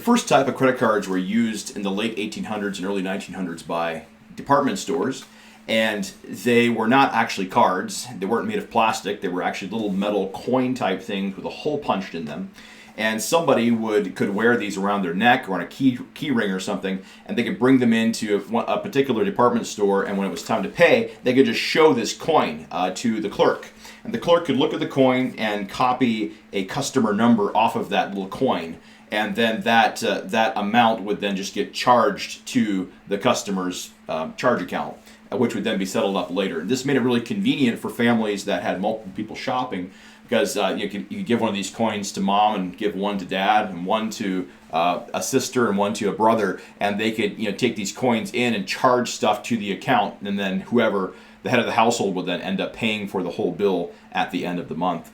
first type of credit cards were used in the late 1800s and early 1900s by department stores, and they were not actually cards. They weren't made of plastic. They were actually little metal coin type things with a hole punched in them. And somebody could wear these around their neck or on a key ring or something, and they could bring them into a particular department store, and when it was time to pay, they could just show this coin to the clerk. And the clerk could look at the coin and copy a customer number off of that little coin, and then that amount would then just get charged to the customer's charge account, which would then be settled up later. This made it really convenient for families that had multiple people shopping, because you could give one of these coins to mom and give one to dad and one to a sister and one to a brother, and they could take these coins in and charge stuff to the account, and then whoever the head of the household would then end up paying for the whole bill at the end of the month.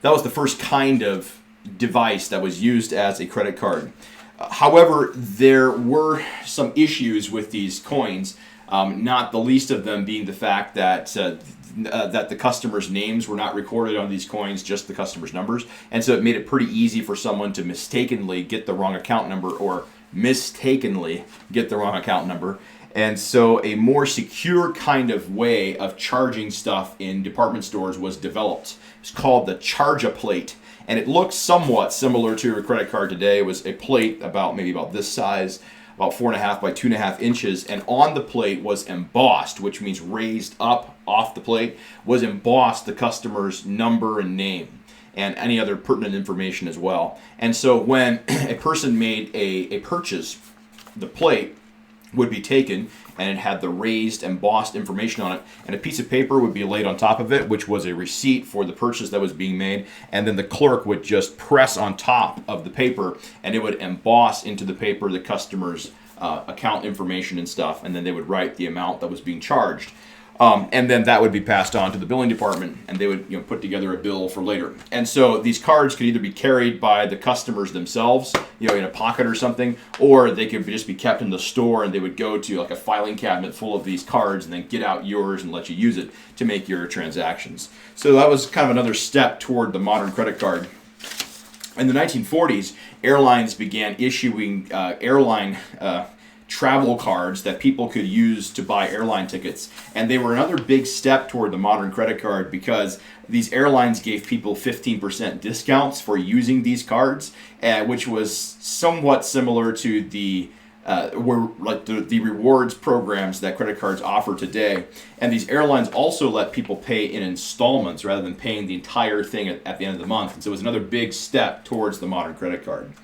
That was the first kind of device that was used as a credit card. However, there were some issues with these coins, not the least of them being the fact that the customers' names were not recorded on these coins, just the customers' numbers. And so it made it pretty easy for someone to mistakenly get the wrong account number or mistakenly get the wrong account number. And so a more secure kind of way of charging stuff in department stores was developed. It's called the Charge-A-Plate. And it looks somewhat similar to a credit card today. It was a plate maybe about this size, about 4.5 by 2.5 inches, and on the plate was embossed, which means raised up off the plate, was embossed the customer's number and name and any other pertinent information as well. And so when a person made a purchase, the plate would be taken and it had the raised embossed information on it, and a piece of paper would be laid on top of it, which was a receipt for the purchase that was being made, and then the clerk would just press on top of the paper and it would emboss into the paper the customer's account information and stuff, and then they would write the amount that was being charged. And then that would be passed on to the billing department, and they would put together a bill for later. And so these cards could either be carried by the customers themselves, in a pocket or something, or they could just be kept in the store, and they would go to like a filing cabinet full of these cards and then get out yours and let you use it to make your transactions. So that was kind of another step toward the modern credit card. In the 1940s, airlines began issuing airline travel cards that people could use to buy airline tickets. And they were another big step toward the modern credit card, because these airlines gave people 15% discounts for using these cards, which was somewhat similar to the rewards programs that credit cards offer today. And these airlines also let people pay in installments rather than paying the entire thing at the end of the month. And so it was another big step towards the modern credit card.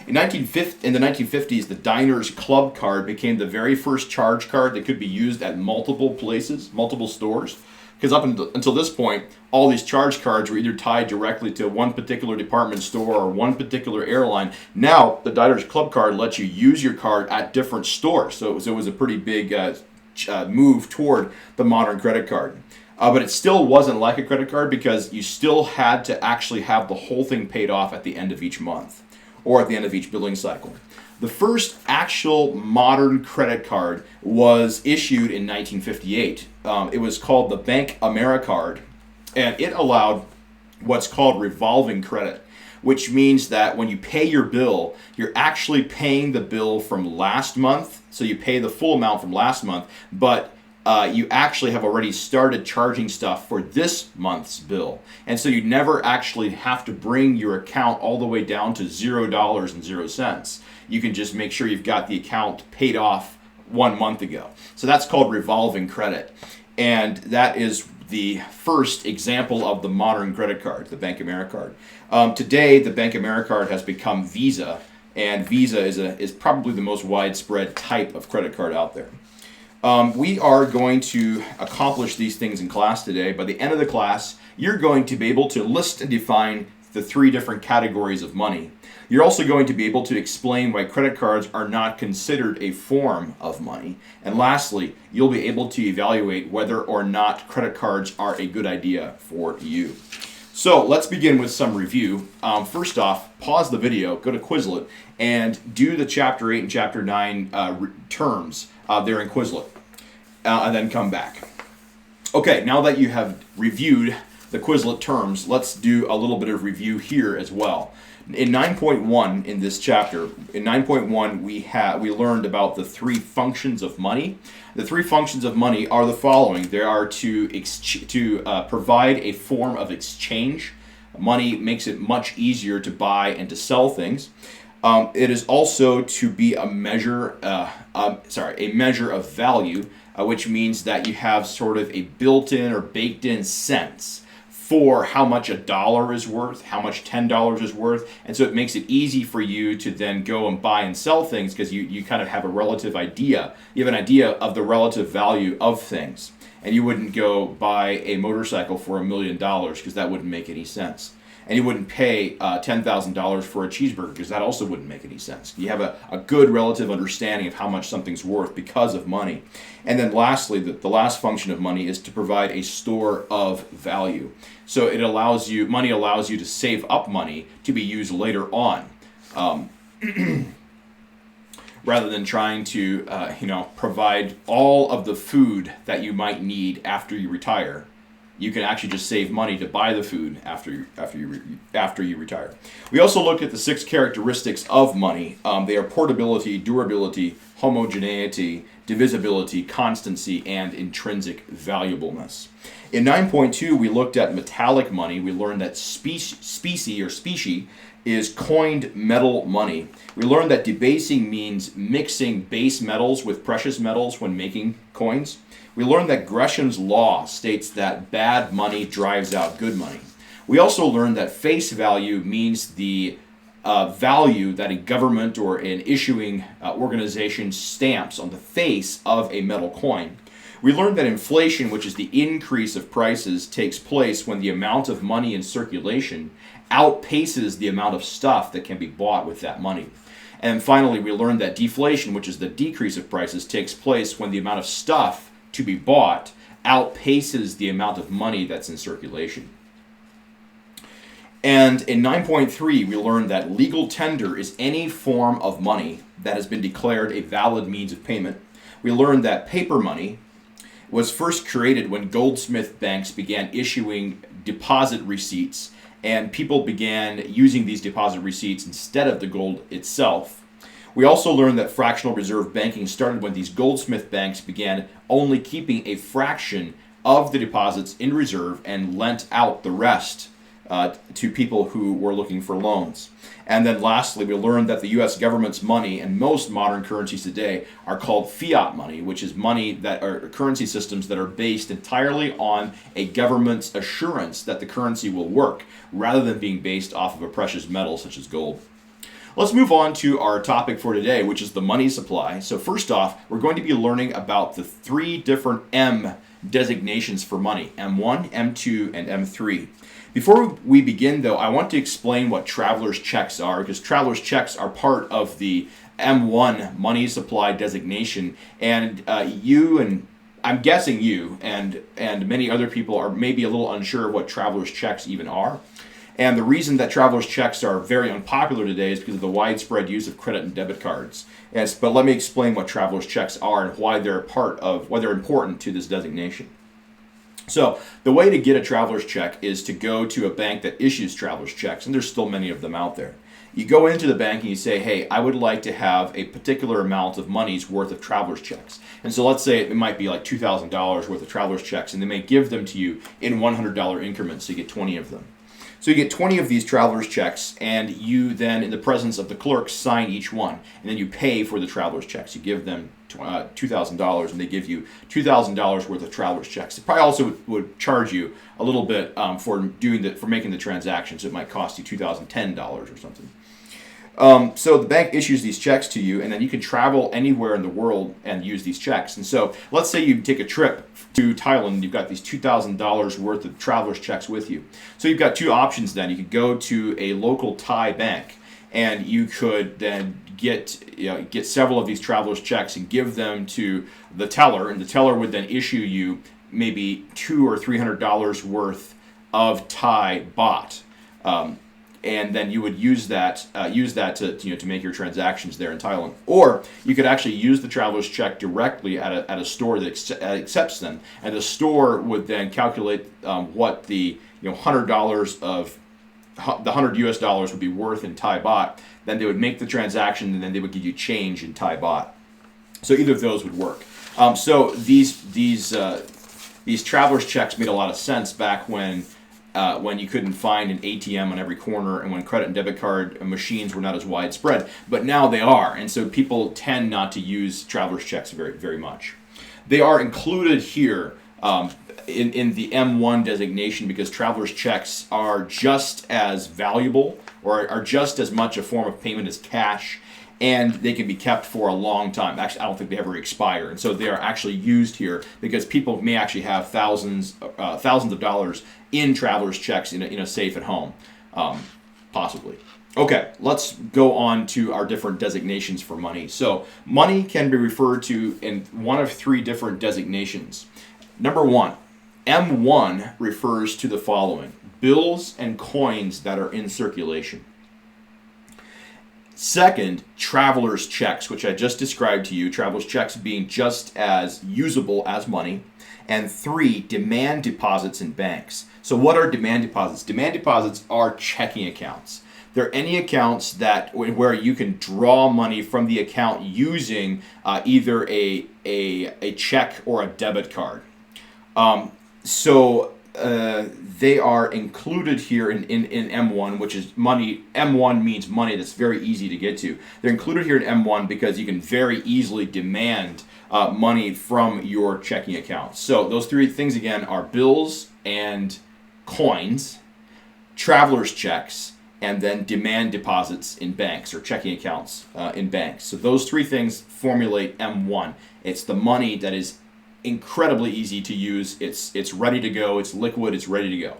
In the 1950s, the Diners Club card became the very first charge card that could be used at multiple places, multiple stores. Because up until this point, all these charge cards were either tied directly to one particular department store or one particular airline. Now, the Diners Club card lets you use your card at different stores. So it was a pretty big move toward the modern credit card. But it still wasn't like a credit card, because you still had to actually have the whole thing paid off at the end of each month, or at the end of each billing cycle. The first actual modern credit card was issued in 1958. It was called the Bank AmeriCard, and it allowed what's called revolving credit, which means that when you pay your bill, you're actually paying the bill from last month, so you pay the full amount from last month, but you actually have already started charging stuff for this month's bill. And so you never actually have to bring your account all the way down to $0.00. You can just make sure you've got the account paid off 1 month ago. So that's called revolving credit. And that is the first example of the modern credit card, the Bank AmeriCard. Today, the Bank AmeriCard has become Visa, and Visa is probably the most widespread type of credit card out there. We are going to accomplish these things in class today. By the end of the class, you're going to be able to list and define the 3 different categories of money. You're also going to be able to explain why credit cards are not considered a form of money. And lastly, you'll be able to evaluate whether or not credit cards are a good idea for you. So let's begin with some review. First off, pause the video, go to Quizlet, and do the Chapter 8 and Chapter 9 terms there in Quizlet, and then come back. Okay, now that you have reviewed the Quizlet terms, let's do a little bit of review here as well. In 9.1 in this chapter, in 9.1 we learned about the three functions of money. The three functions of money are the following. They are to provide a form of exchange. Money makes it much easier to buy and to sell things. It is also to be a measure of value, which means that you have sort of a built-in or baked-in sense for how much $1 is worth, how much $10 is worth, and so it makes it easy for you to then go and buy and sell things because you kind of have a relative idea. You have an idea of the relative value of things, and you wouldn't go buy a motorcycle for $1 million because that wouldn't make any sense. And you wouldn't pay $10,000 for a cheeseburger because that also wouldn't make any sense. You have a good relative understanding of how much something's worth because of money. And then lastly, the last function of money is to provide a store of value. So money allows you to save up money to be used later on, rather than trying to provide all of the food that you might need after you retire. You can actually just save money to buy the food after you retire. We also looked at the 6 characteristics of money. They are portability, durability, homogeneity, divisibility, constancy, and intrinsic valuableness. In 9.2, we looked at metallic money. We learned that specie is coined metal money. We learned that debasing means mixing base metals with precious metals when making coins. We learned that Gresham's law states that bad money drives out good money. We also learned that face value means the value that a government or an issuing organization stamps on the face of a metal coin. We learned that inflation, which is the increase of prices, takes place when the amount of money in circulation outpaces the amount of stuff that can be bought with that money. And finally, we learned that deflation, which is the decrease of prices, takes place when the amount of stuff to be bought outpaces the amount of money that's in circulation. And in 9.3, we learned that legal tender is any form of money that has been declared a valid means of payment. We learned that paper money was first created when goldsmith banks began issuing deposit receipts, and people began using these deposit receipts instead of the gold itself. We also learned that fractional reserve banking started when these goldsmith banks began only keeping a fraction of the deposits in reserve and lent out the rest to people who were looking for loans. And then lastly, we learned that the U.S. government's money and most modern currencies today are called fiat money, which is money that are currency systems that are based entirely on a government's assurance that the currency will work, rather than being based off of a precious metal such as gold. Let's move on to our topic for today, which is the money supply. So first off, we're going to be learning about the 3 different M designations for money: M1, M2, and M3. Before we begin, though, I want to explain what traveler's checks are, because traveler's checks are part of the M1 money supply designation, and I'm guessing you and many other people are maybe a little unsure of what traveler's checks even are. And the reason that traveler's checks are very unpopular today is because of the widespread use of credit and debit cards. But let me explain what traveler's checks are and why they're important to this designation. So the way to get a traveler's check is to go to a bank that issues traveler's checks, and there's still many of them out there. You go into the bank and you say, hey, I would like to have a particular amount of money's worth of traveler's checks. And so let's say it might be like $2,000 worth of traveler's checks, and they may give them to you in $100 increments, so you get 20 of them. So you get 20 of these traveler's checks, and you then, in the presence of the clerk, sign each one. And then you pay for the traveler's checks. You give them $2,000, and they give you $2,000 worth of traveler's checks. They probably also would charge you a little bit for making the transaction, so it might cost you $2,010 or something. So the bank issues these checks to you, and then you can travel anywhere in the world and use these checks. And so let's say you take a trip to Thailand, and you've got these $2,000 worth of traveler's checks with you. So you've got 2 options then. You could go to a local Thai bank, and you could then get several of these traveler's checks and give them to the teller, and the teller would then issue you maybe $200 or $300 worth of Thai baht. and then you would use that to make your transactions there in Thailand. Or you could actually use the traveler's check directly at a store that accepts them, and the store would then calculate what the $100 of the $100 would be worth in Thai baht. Then they would make the transaction, and then they would give you change in Thai baht. So either of those would work. So these traveler's checks made a lot of sense back when you couldn't find an ATM on every corner, and when credit and debit card machines were not as widespread. But now they are, and so people tend not to use traveler's checks very, very much. They are included here in the M1 designation because traveler's checks are just as valuable, or are just as much a form of payment as cash, and they can be kept for a long time. Actually, I don't think they ever expire, and so they are actually used here because people may actually have thousands of dollars in traveler's checks in a safe at home, possibly. Okay, let's go on to our different designations for money. So money can be referred to in one of three different designations. Number one, M1 refers to the following: bills and coins that are in circulation. Second, traveler's checks, which I just described to you, traveler's checks being just as usable as money. And three, demand deposits in banks. So what are demand deposits? Demand deposits are checking accounts. They're any accounts where you can draw money from the account using either a check or a debit card. They are included here in M1, which is money. M1 means money that's very easy to get to. They're included here in M1 because you can very easily demand money from your checking account. So those three things again are bills and coins, traveler's checks, and then demand deposits in banks or checking accounts in banks. So those three things formulate M1. It's the money that is incredibly easy to use. It's ready to go. It's liquid. It's ready to go.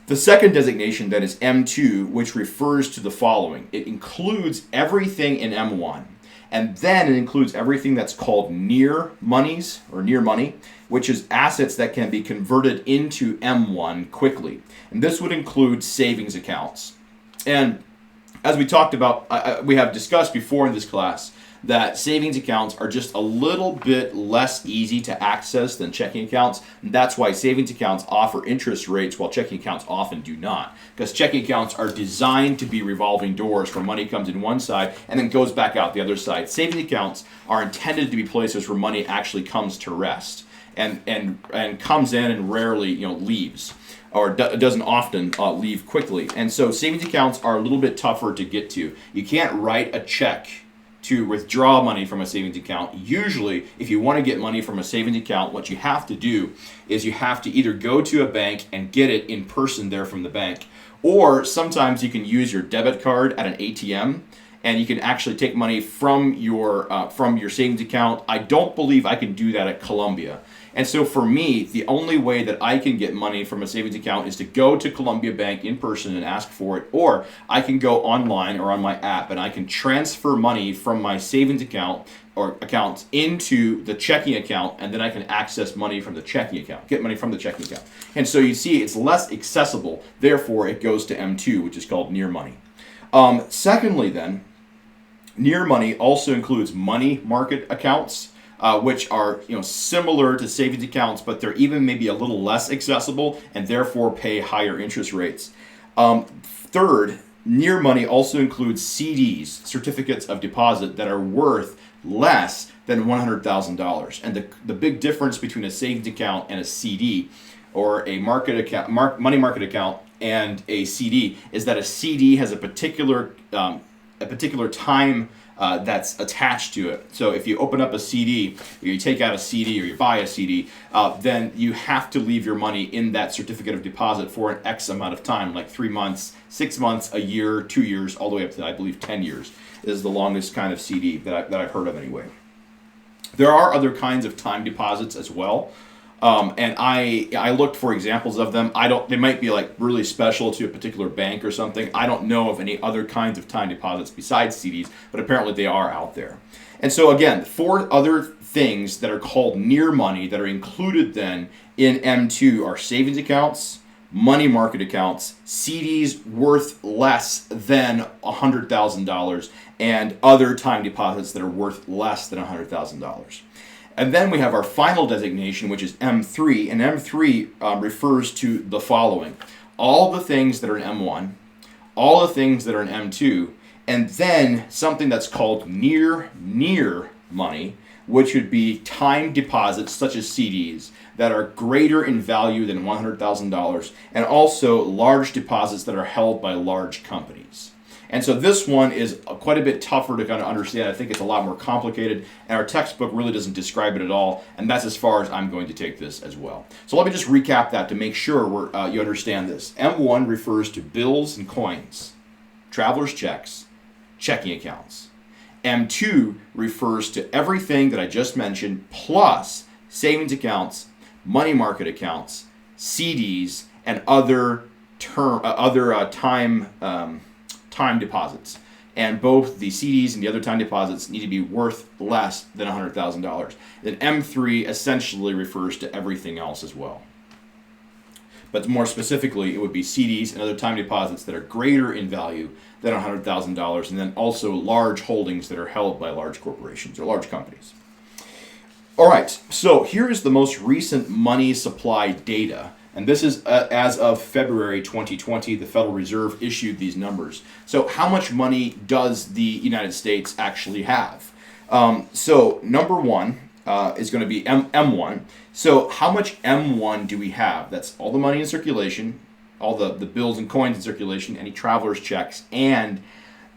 The second designation then is M2, which refers to the following. It includes everything in M1, and then it includes everything that's called near monies or near money, which is assets that can be converted into M1 quickly. And this would include savings accounts. And as we talked about, we have discussed before in this class, that savings accounts are just a little bit less easy to access than checking accounts. And that's why savings accounts offer interest rates while checking accounts often do not. Because checking accounts are designed to be revolving doors where money comes in one side and then goes back out the other side. Savings accounts are intended to be places where money actually comes to rest and comes in and rarely leaves, or doesn't often leave quickly. And so savings accounts are a little bit tougher to get to. You can't write a check to withdraw money from a savings account. Usually, if you want to get money from a savings account, what you have to do is you have to either go to a bank and get it in person there from the bank, or sometimes you can use your debit card at an ATM, and you can actually take money from your savings account. I don't believe I can do that at Columbia. And so for me, the only way that I can get money from a savings account is to go to Columbia Bank in person and ask for it, or I can go online or on my app and I can transfer money from my savings account or accounts into the checking account, and then I can access money from the checking account, get money from the checking account. And so you see it's less accessible, therefore it goes to M2, which is called near money. Secondly then, near money also includes money market accounts, which are similar to savings accounts, but they're even maybe a little less accessible and therefore pay higher interest rates. Third, near money also includes CDs, certificates of deposit, that are worth less than $100,000. And the big difference between a savings account and a CD, or a market account, money market account, and a CD is that a CD has a particular time that's attached to it. So if you open up a CD, or you take out a CD, or you buy a CD, then you have to leave your money in that certificate of deposit for an X amount of time, like 3 months, 6 months, a year, 2 years, all the way up to, I believe, 10 years is the longest kind of CD that I've heard of anyway. There are other kinds of time deposits as well. And I looked for examples of them. They might be like really special to a particular bank or something. I don't know of any other kinds of time deposits besides CDs, but apparently they are out there. And so again, 4 other things that are called near money that are included then in M2 are savings accounts, money market accounts, CDs worth less than $100,000, and other time deposits that are worth less than $100,000. And then we have our final designation, which is M3, and M3 refers to the following: all the things that are in M1, all the things that are in M2, and then something that's called near money, which would be time deposits such as CDs that are greater in value than $100,000, and also large deposits that are held by large companies. And so this one is quite a bit tougher to kind of understand. I think it's a lot more complicated, and our textbook really doesn't describe it at all, and that's as far as I'm going to take this as well. So let me just recap that to make sure you understand this. M1 refers to bills and coins, traveler's checks, checking accounts. M2 refers to everything that I just mentioned, plus savings accounts, money market accounts, CDs, and other time deposits. And both the CDs and the other time deposits need to be worth less than $100,000. Then M3 essentially refers to everything else as well. But more specifically, it would be CDs and other time deposits that are greater in value than $100,000, and then also large holdings that are held by large corporations or large companies. All right, so here is the most recent money supply data, and this is as of February 2020. The Federal Reserve issued these numbers. So how much money does the United States actually have? So number one is going to be M1. So how much M1 do we have? That's all the money in circulation, all the bills and coins in circulation, any traveler's checks, and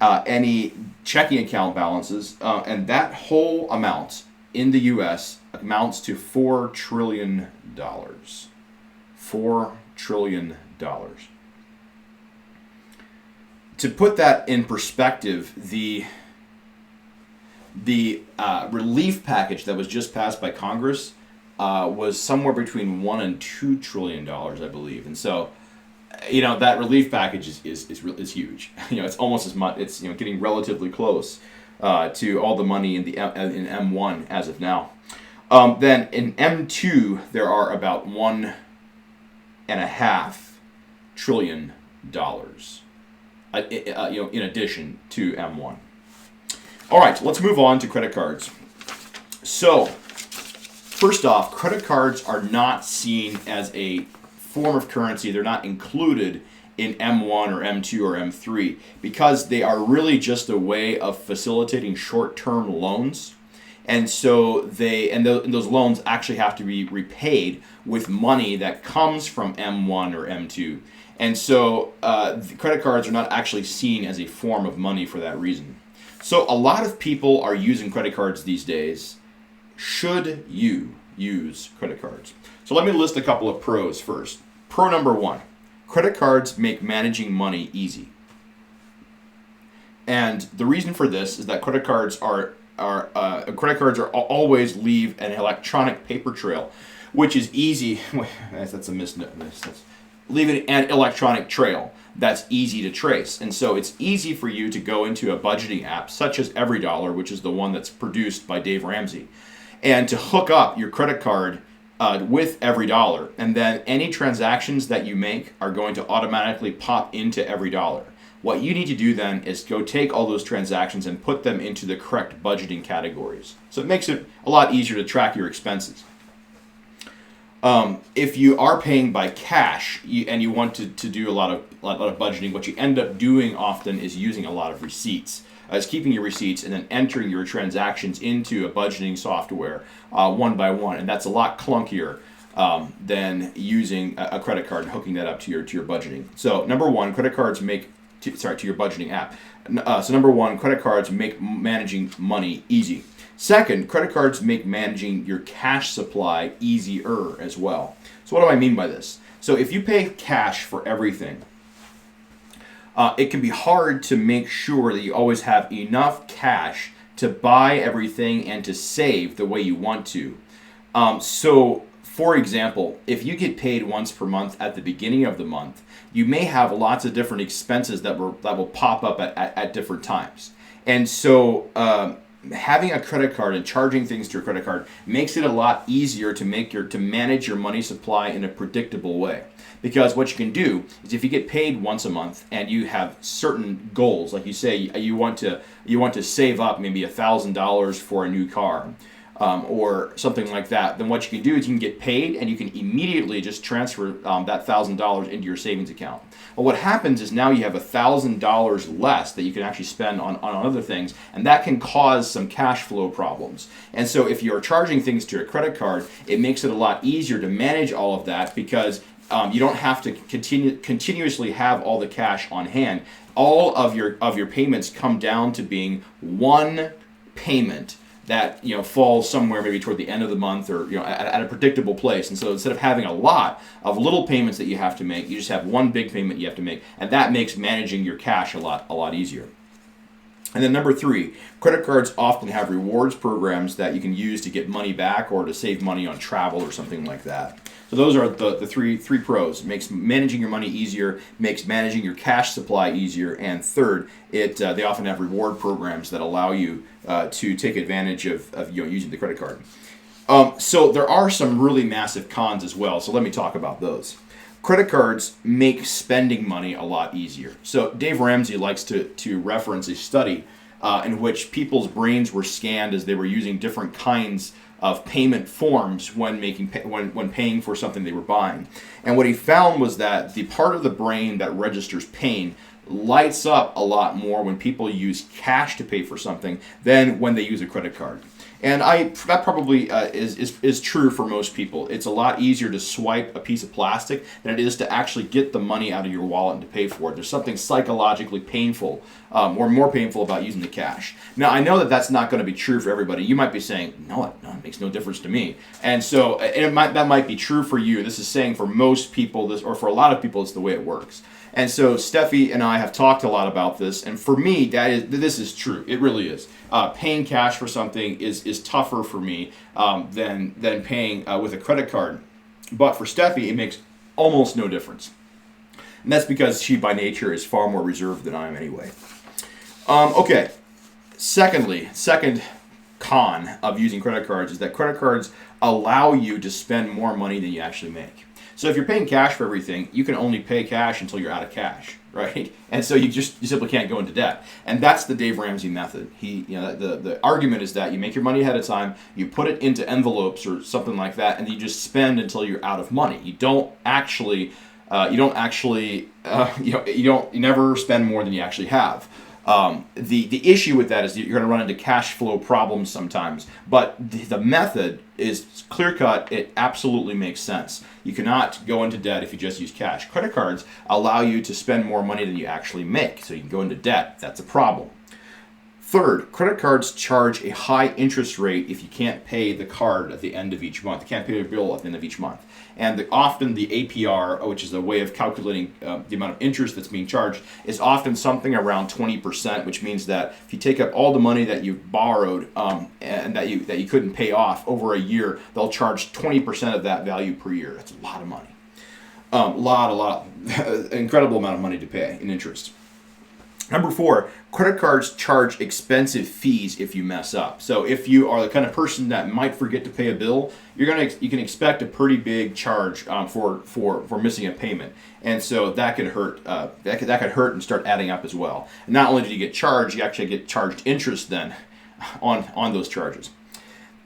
any checking account balances. And that whole amount in the U.S. amounts to $4 trillion. $4 trillion. To put that in perspective, the relief package that was just passed by Congress was somewhere between $1 and $2 trillion, I believe. And so, that relief package is huge. It's almost as much. It's getting relatively close to all the money in M1 as of now. Then in M2 there are about $1.5 trillion. In addition to M1. All right, let's move on to credit cards. So, first off, credit cards are not seen as a form of currency. They're not included in M1 or M2 or M3 because they are really just a way of facilitating short-term loans. And so those loans actually have to be repaid with money that comes from M1 or M2. And so the credit cards are not actually seen as a form of money for that reason. So a lot of people are using credit cards these days. Should you use credit cards? So let me list a couple of pros first. Pro number one, credit cards make managing money easy. And the reason for this is that credit cards always leave an electronic paper trail, which is easy. That's a misnomer. Leaving an electronic trail that's easy to trace. And so it's easy for you to go into a budgeting app such as EveryDollar, which is the one that's produced by Dave Ramsey, and to hook up your credit card with EveryDollar. And then any transactions that you make are going to automatically pop into EveryDollar. What you need to do then is go take all those transactions and put them into the correct budgeting categories. So it makes it a lot easier to track your expenses. If you are paying by cash and you want to do a lot of budgeting, what you end up doing often is using a lot of receipts. Is keeping your receipts and then entering your transactions into a budgeting software one by one, and that's a lot clunkier than using a credit card and hooking that up to your budgeting. So number one, credit cards make to your budgeting app. So number one, credit cards make managing money easy. Second, credit cards make managing your cash supply easier as well. So what do I mean by this? So if you pay cash for everything, it can be hard to make sure that you always have enough cash to buy everything and to save the way you want to. So, for example, if you get paid once per month at the beginning of the month, you may have lots of different expenses that will pop up at different times. And so having a credit card and charging things to your credit card makes it a lot easier to manage your money supply in a predictable way. Because what you can do is if you get paid once a month and you have certain goals, like you say you want to save up maybe $1,000 for a new car, or something like that, then what you can do is you can get paid and you can immediately just transfer that $1,000 into your savings account. Well, what happens is now you have $1,000 less that you can actually spend on other things, and that can cause some cash flow problems. And so if you're charging things to a credit card, it makes it a lot easier to manage all of that because you don't have to continuously have all the cash on hand. All of your payments come down to being one payment that falls somewhere maybe toward the end of the month, or at a predictable place. And so instead of having a lot of little payments that you have to make, you just have one big payment you have to make, and that makes managing your cash a lot easier. And then number 3, credit cards often have rewards programs that you can use to get money back or to save money on travel or something like that. So those are the three pros. It makes managing your money easier, makes managing your cash supply easier, and third, they often have reward programs that allow you to take advantage of using the credit card. So there are some really massive cons as well. So let me talk about those. Credit cards make spending money a lot easier. So Dave Ramsey likes to reference a study in which people's brains were scanned as they were using different kinds of payment forms when paying for something they were buying. And what he found was that the part of the brain that registers pain lights up a lot more when people use cash to pay for something than when they use a credit card. And that probably is true for most people. It's a lot easier to swipe a piece of plastic than it is to actually get the money out of your wallet and to pay for it. There's something psychologically painful, or more painful, about using the cash. Now, I know that that's not going to be true for everybody. You might be saying, no, it makes no difference to me. And so that might be true for you. This is saying for most people, or for a lot of people, it's the way it works. And so Steffi and I have talked a lot about this, and for me, this is true. It really is. Paying cash for something is tougher for me than paying with a credit card. But for Steffi, it makes almost no difference. And that's because she, by nature, is far more reserved than I am anyway. Okay. Second con of using credit cards is that credit cards allow you to spend more money than you actually make. So if you're paying cash for everything, you can only pay cash until you're out of cash, right? And so you simply can't go into debt. And that's the Dave Ramsey method. The argument is that you make your money ahead of time, you put it into envelopes or something like that, and you just spend until you're out of money. You never spend more than you actually have. The issue with that is you're going to run into cash flow problems sometimes, but the method is clear-cut. It absolutely makes sense. You cannot go into debt if you just use cash. Credit cards allow you to spend more money than you actually make, so you can go into debt. That's a problem. Third, credit cards charge a high interest rate if you can't pay the card at the end of each month. You can't pay your bill at the end of each month. And often the APR, which is a way of calculating the amount of interest that's being charged, is often something around 20%, which means that if you take up all the money that you've borrowed and that you couldn't pay off over a year, they'll charge 20% of that value per year. That's a lot of money. Incredible amount of money to pay in interest. Number 4, credit cards charge expensive fees if you mess up. So if you are the kind of person that might forget to pay a bill, you can expect a pretty big charge for missing a payment, and so that could hurt. That could hurt and start adding up as well. And not only do you get charged, you actually get charged interest then on those charges.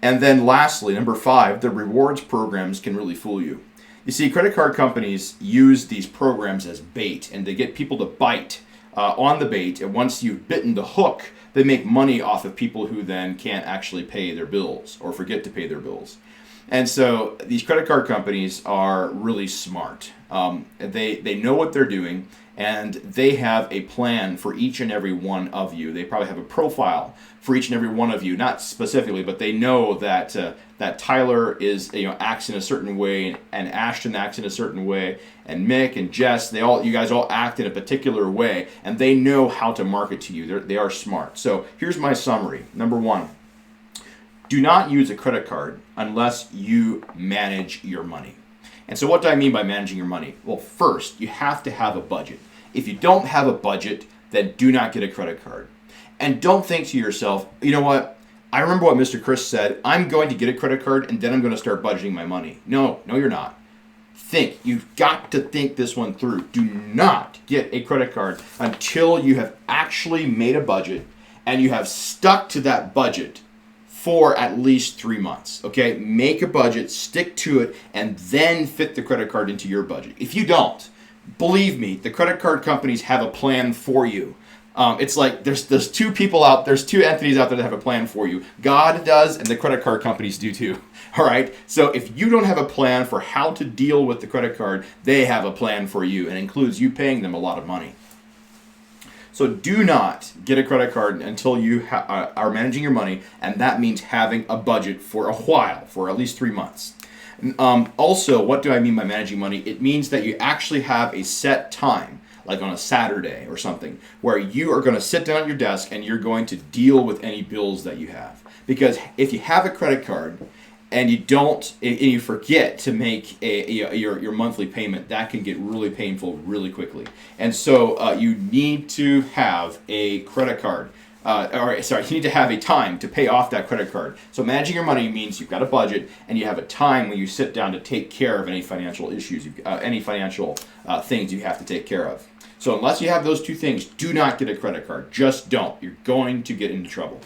And then lastly, number 5, the rewards programs can really fool you. You see, credit card companies use these programs as bait, and they get people to bite on the bait, and once you've bitten the hook, they make money off of people who then can't actually pay their bills or forget to pay their bills. And so these credit card companies are really smart. They know what they're doing, and they have a plan for each and every one of you. They probably have a profile for each and every one of you, not specifically, but they know that that Tyler acts in a certain way, and Ashton acts in a certain way, and Mick and Jess, you guys all act in a particular way, and they know how to market to you. They are smart. So here's my summary. Number 1, do not use a credit card unless you manage your money. And so what do I mean by managing your money? Well, first, you have to have a budget. If you don't have a budget, then do not get a credit card. And don't think to yourself, you know what? I remember what Mr. Chris said. I'm going to get a credit card and then I'm going to start budgeting my money. No, you're not. You've got to think this one through. Do not get a credit card until you have actually made a budget and you have stuck to that budget for at least 3 months. Okay, make a budget, stick to it, and then fit the credit card into your budget. If you don't, believe me, the credit card companies have a plan for you. It's like there's two entities out there that have a plan for you. God does, and the credit card companies do too. All right. So if you don't have a plan for how to deal with the credit card, they have a plan for you, and includes you paying them a lot of money. So do not get a credit card until you are managing your money, and that means having a budget for a while, for at least 3 months. Also, what do I mean by managing money? It means that you actually have a set time, like on a Saturday or something, where you are going to sit down at your desk and you're going to deal with any bills that you have. Because if you have a credit card and you forget to make your monthly payment, that can get really painful really quickly. And so you need to have a credit card. You need to have a time to pay off that credit card. So managing your money means you've got a budget and you have a time when you sit down to take care of any financial issues, any financial things you have to take care of. So unless you have those two things, do not get a credit card. Just don't. You're going to get into trouble.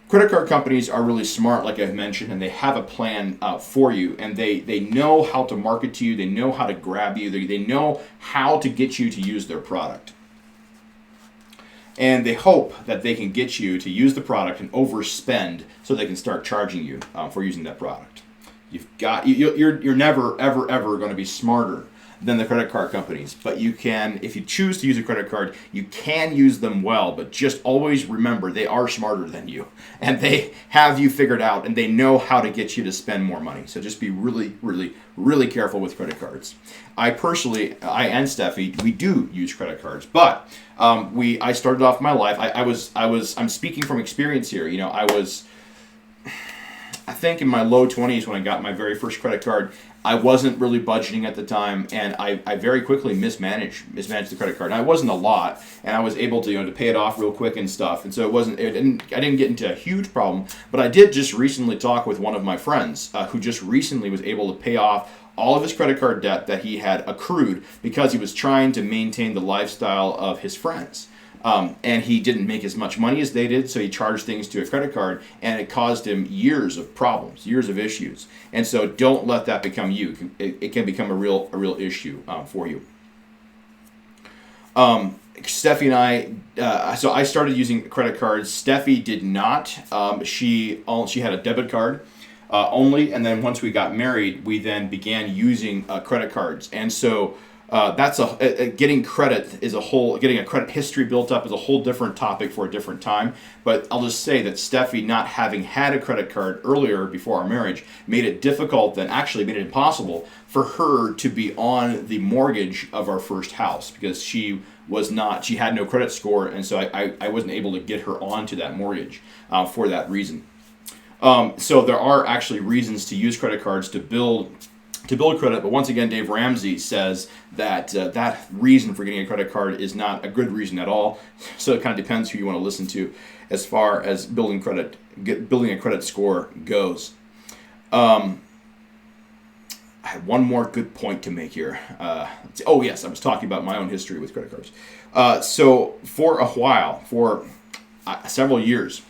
Credit card companies are really smart, like I've mentioned, and they have a plan for you, and they know how to market to you, they know how to grab you, they know how to get you to use their product. And they hope that they can get you to use the product and overspend so they can start charging you for using that product. You're never, ever going to be smarter than the credit card companies, but you can, if you choose to use a credit card, you can use them well, but just always remember they are smarter than you, and they have you figured out, and they know how to get you to spend more money. So just be really, really, really careful with credit cards. I and Steffi, we do use credit cards, but I started off my life, I'm speaking from experience here. I think in my low 20s when I got my very first credit card, I wasn't really budgeting at the time, and I very quickly mismanaged the credit card. And it wasn't a lot, and I was able to pay it off real quick and stuff. And so I didn't get into a huge problem. But I did just recently talk with one of my friends who just recently was able to pay off all of his credit card debt that he had accrued because he was trying to maintain the lifestyle of his friends. And he didn't make as much money as they did, so he charged things to a credit card, and it caused him years of problems, years of issues. And so don't let that become you. It can become a real issue for you. Steffi and so I started using credit cards. Steffi did not. She had a debit card only, and then once we got married, we then began using credit cards. And so that's getting credit getting a credit history built up is a whole different topic for a different time. But I'll just say that Steffi, not having had a credit card earlier before our marriage, made it difficult, and actually made it impossible for her to be on the mortgage of our first house because she had no credit score, and so I wasn't able to get her onto that mortgage for that reason. So there are actually reasons to use credit cards to build credit, but once again, Dave Ramsey says that that reason for getting a credit card is not a good reason at all. So it kind of depends who you want to listen to as far as building a credit score goes. I have one more good point to make here. Yes, I was talking about my own history with credit cards. So for a while, for several years,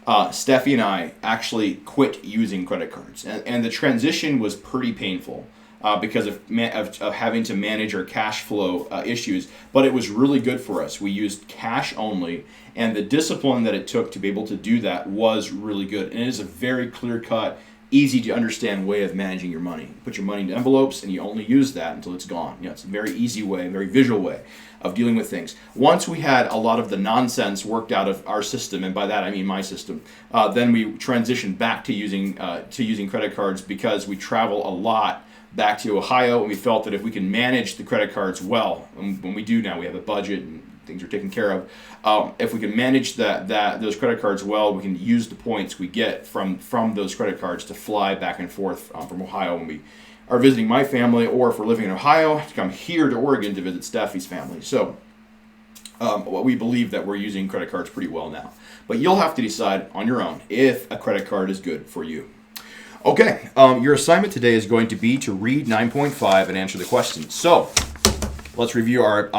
Steffi and I actually quit using credit cards, and the transition was pretty painful because of having to manage our cash flow issues, but it was really good for us. We used cash only, and the discipline that it took to be able to do that was really good, and it is a very clear-cut, easy to understand way of managing your money. You put your money into envelopes, and you only use that until it's gone. It's a very easy way, a very visual way of dealing with things. Once we had a lot of the nonsense worked out of our system, and by that I mean my system, then we transitioned back to using credit cards because we travel a lot back to Ohio, and we felt that if we can manage the credit cards well, and when we do now, we have a budget and things are taken care of. If we can manage those credit cards well, we can use the points we get from those credit cards to fly back and forth from Ohio when we are visiting my family, or if we're living in Ohio, to come here to Oregon to visit Steffi's family. So we believe that we're using credit cards pretty well now. But you'll have to decide on your own if a credit card is good for you. Okay, your assignment today is going to be to read 9.5 and answer the question. So, let's review our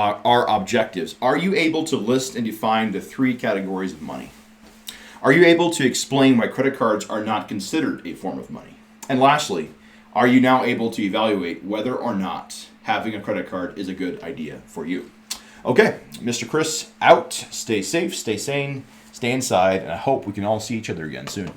objectives. Are you able to list and define the 3 categories of money? Are you able to explain why credit cards are not considered a form of money? And lastly, are you now able to evaluate whether or not having a credit card is a good idea for you? Okay, Mr. Chris out. Stay safe, stay sane, stay inside, and I hope we can all see each other again soon.